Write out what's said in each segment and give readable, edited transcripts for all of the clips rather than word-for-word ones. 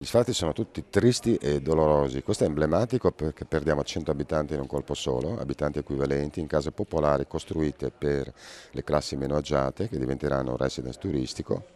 Gli sfratti sono tutti tristi e dolorosi. Questo è emblematico perché perdiamo 100 abitanti in un colpo solo, abitanti equivalenti in case popolari costruite per le classi meno agiate che diventeranno un residence turistico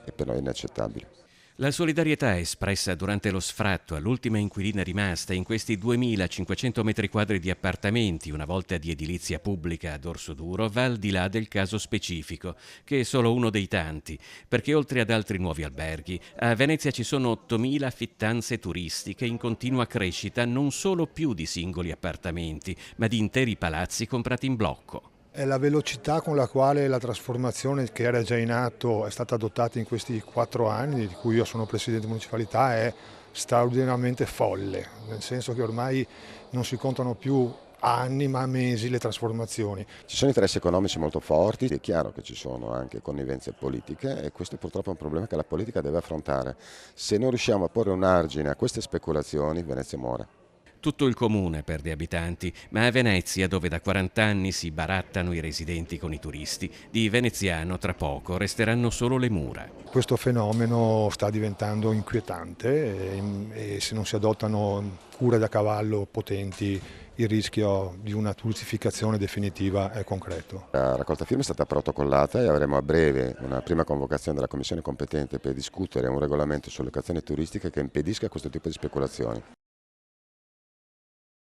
e per noi è inaccettabile. La solidarietà espressa durante lo sfratto all'ultima inquilina rimasta in questi 2.500 metri quadri di appartamenti, una volta di edilizia pubblica ad orso duro, va al di là del caso specifico, che è solo uno dei tanti, perché oltre ad altri nuovi alberghi, a Venezia ci sono 8.000 fittanze turistiche in continua crescita, non solo più di singoli appartamenti, ma di interi palazzi comprati in blocco. È la velocità con la quale la trasformazione che era già in atto è stata adottata in questi 4 anni, di cui io sono presidente municipalità, è straordinariamente folle, nel senso che ormai non si contano più anni ma mesi le trasformazioni. Ci sono interessi economici molto forti, è chiaro che ci sono anche connivenze politiche e questo purtroppo è un problema che la politica deve affrontare. Se non riusciamo a porre un argine a queste speculazioni, Venezia muore. Tutto il comune perde abitanti, ma a Venezia, dove da 40 anni si barattano i residenti con i turisti, di veneziano tra poco resteranno solo le mura. Questo fenomeno sta diventando inquietante e se non si adottano cure da cavallo potenti il rischio di una turistificazione definitiva è concreto. La raccolta firme è stata protocollata e avremo a breve una prima convocazione della Commissione competente per discutere un regolamento sulle locazioni turistiche che impedisca questo tipo di speculazioni.